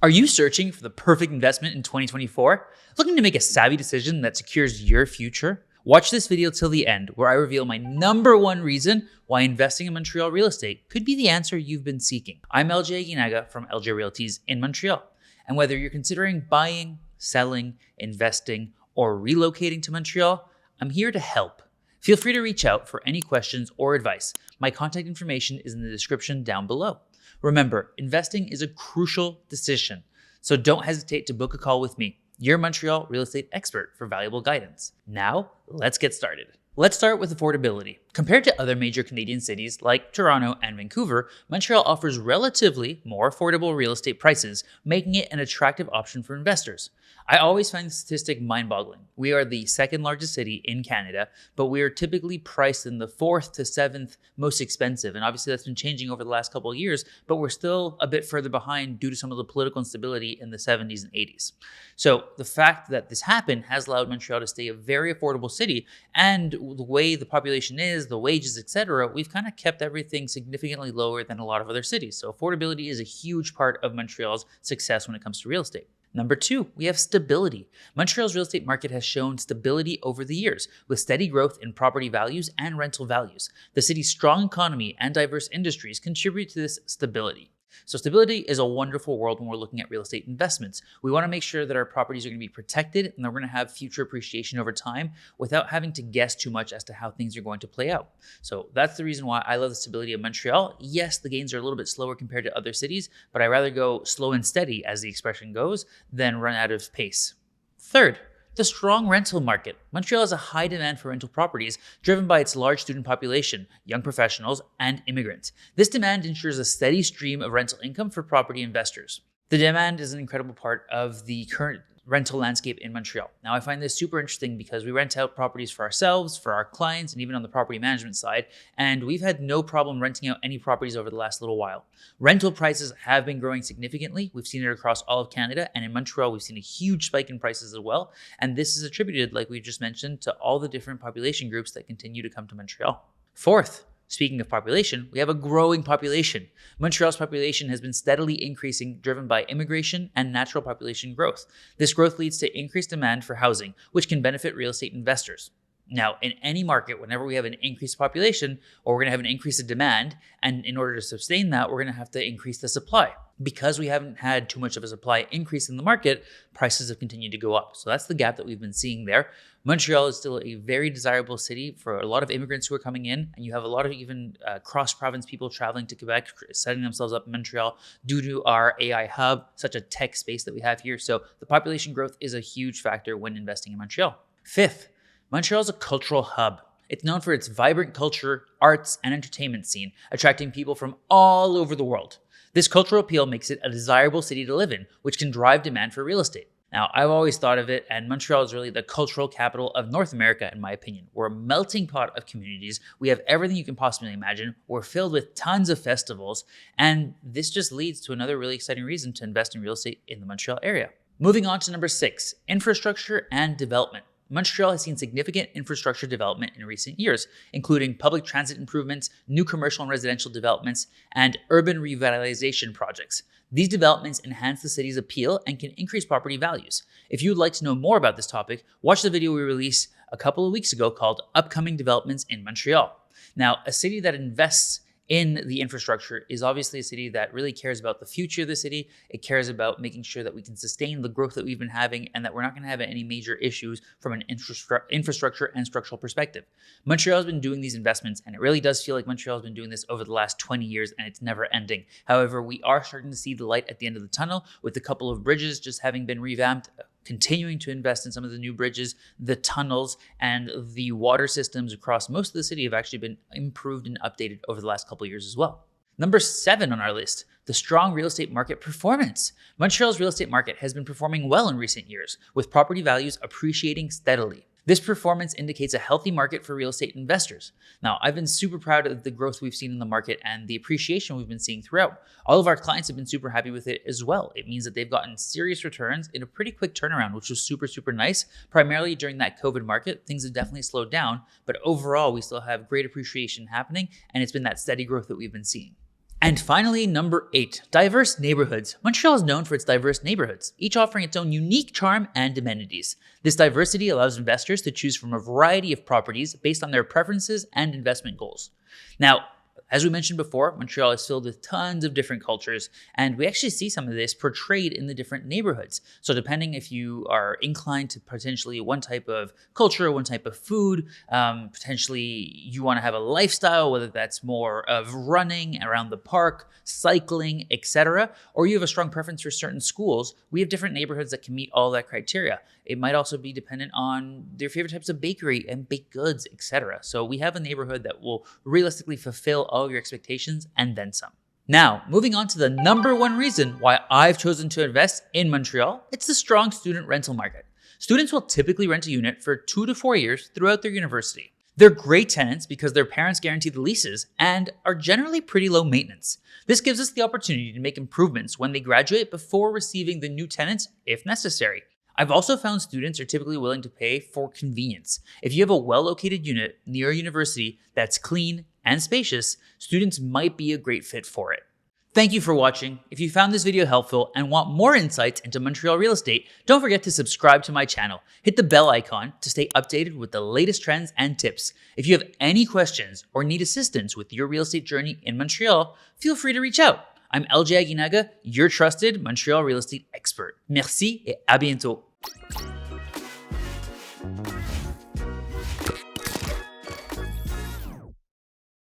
Are you searching for the perfect investment in 2024? Looking to make a savvy decision that secures your future? Watch this video till the end, where I reveal my number one reason why investing in Montreal real estate could be the answer you've been seeking. I'm LJ Aguinaga from LJ Realties in Montreal. And whether you're considering buying, selling, investing, or relocating to Montreal, I'm here to help. Feel free to reach out for any questions or advice. My contact information is in the description down below. Remember, investing is a crucial decision, so don't hesitate to book a call with me, your Montreal real estate expert, for valuable guidance. Now, let's get started. Let's start with affordability. Compared to other major Canadian cities like Toronto and Vancouver, Montreal offers relatively more affordable real estate prices, making it an attractive option for investors. I always find the statistic mind-boggling. We are the second largest city in Canada, but we are typically priced in the 4th to 7th most expensive. And obviously that's been changing over the last couple of years, but we're still a bit further behind due to some of the political instability in the 70s and 80s. So the fact that this happened has allowed Montreal to stay a very affordable city, and the way the population is, the wages, etc., we've kind of kept everything significantly lower than a lot of other cities. So affordability is a huge part of Montreal's success when it comes to real estate. Number 2, we have stability. Montreal's real estate market has shown stability over the years, with steady growth in property values and rental values. The city's strong economy and diverse industries contribute to this stability. So stability is a wonderful world when we're looking at real estate investments. We want to make sure that our properties are going to be protected and that we're going to have future appreciation over time without having to guess too much as to how things are going to play out. So that's the reason why I love the stability of Montreal. Yes, the gains are a little bit slower compared to other cities, but I'd rather go slow and steady, as the expression goes, than run out of pace. Third, the strong rental market. Montreal has a high demand for rental properties driven by its large student population, young professionals, and immigrants. This demand ensures a steady stream of rental income for property investors. The demand is an incredible part of the current rental landscape in Montreal. Now, I find this super interesting because we rent out properties for ourselves, for our clients, and even on the property management side, and we've had no problem renting out any properties over the last little while. Rental prices have been growing significantly. We've seen it across all of Canada, and in Montreal, we've seen a huge spike in prices as well, and this is attributed, like we just mentioned, to all the different population groups that continue to come to Montreal. Fourth, speaking of population, we have a growing population. Montreal's population has been steadily increasing, driven by immigration and natural population growth. This growth leads to increased demand for housing, which can benefit real estate investors. Now, in any market, whenever we have an increased population, or we're going to have an increase in demand, and in order to sustain that, we're going to have to increase the supply. Because we haven't had too much of a supply increase in the market, prices have continued to go up. So that's the gap that we've been seeing there. Montreal is still a very desirable city for a lot of immigrants who are coming in, and you have a lot of even cross-province people traveling to Quebec, setting themselves up in Montreal due to our AI hub, such a tech space that we have here. So the population growth is a huge factor when investing in Montreal. Fifth, Montreal is a cultural hub. It's known for its vibrant culture, arts, and entertainment scene, attracting people from all over the world. This cultural appeal makes it a desirable city to live in, which can drive demand for real estate. Now, I've always thought of it, and Montreal is really the cultural capital of North America, in my opinion. We're a melting pot of communities. We have everything you can possibly imagine. We're filled with tons of festivals, and this just leads to another really exciting reason to invest in real estate in the Montreal area. Moving on to number 6, infrastructure and development. Montreal has seen significant infrastructure development in recent years, including public transit improvements, new commercial and residential developments, and urban revitalization projects. These developments enhance the city's appeal and can increase property values. If you would like to know more about this topic, watch the video we released a couple of weeks ago called Upcoming Developments in Montreal. Now, a city that invests in the infrastructure is obviously a city that really cares about the future of the city. It cares about making sure that we can sustain the growth that we've been having and that we're not going to have any major issues from an infrastructure and structural perspective. Montreal has been doing these investments, and it really does feel like Montreal has been doing this over the last 20 years, and it's never ending. However, we are starting to see the light at the end of the tunnel, with a couple of bridges just having been revamped, continuing to invest in some of the new bridges, the tunnels, and the water systems across most of the city have actually been improved and updated over the last couple of years as well. Number 7 on our list, the strong real estate market performance. Montreal's real estate market has been performing well in recent years, with property values appreciating steadily. This performance indicates a healthy market for real estate investors. Now, I've been super proud of the growth we've seen in the market and the appreciation we've been seeing throughout. All of our clients have been super happy with it as well. It means that they've gotten serious returns in a pretty quick turnaround, which was super, super nice. Primarily during that COVID market, things have definitely slowed down, but overall, we still have great appreciation happening, and it's been that steady growth that we've been seeing. And finally, number 8, diverse neighborhoods. Montreal is known for its diverse neighborhoods, each offering its own unique charm and amenities. This diversity allows investors to choose from a variety of properties based on their preferences and investment goals. Now, as we mentioned before, Montreal is filled with tons of different cultures, and we actually see some of this portrayed in the different neighborhoods. So depending if you are inclined to potentially one type of culture, one type of food, potentially you want to have a lifestyle, whether that's more of running around the park, cycling, etc., or you have a strong preference for certain schools, we have different neighborhoods that can meet all that criteria. It might also be dependent on their favorite types of bakery and baked goods, etc. So we have a neighborhood that will realistically fulfill all of your expectations and then some. Now, moving on to the number 1 reason why I've chosen to invest in Montreal, it's the strong student rental market. Students will typically rent a unit for 2 to 4 years throughout their university. They're great tenants because their parents guarantee the leases and are generally pretty low maintenance. This gives us the opportunity to make improvements when they graduate before receiving the new tenants if necessary. I've also found students are typically willing to pay for convenience. If you have a well-located unit near a university that's clean and spacious, students might be a great fit for it. Thank you for watching. If you found this video helpful and want more insights into Montreal real estate, don't forget to subscribe to my channel. Hit the bell icon to stay updated with the latest trends and tips. If you have any questions or need assistance with your real estate journey in Montreal, feel free to reach out. I'm LJ Aguinaga, your trusted Montreal real estate expert. Merci et à bientôt.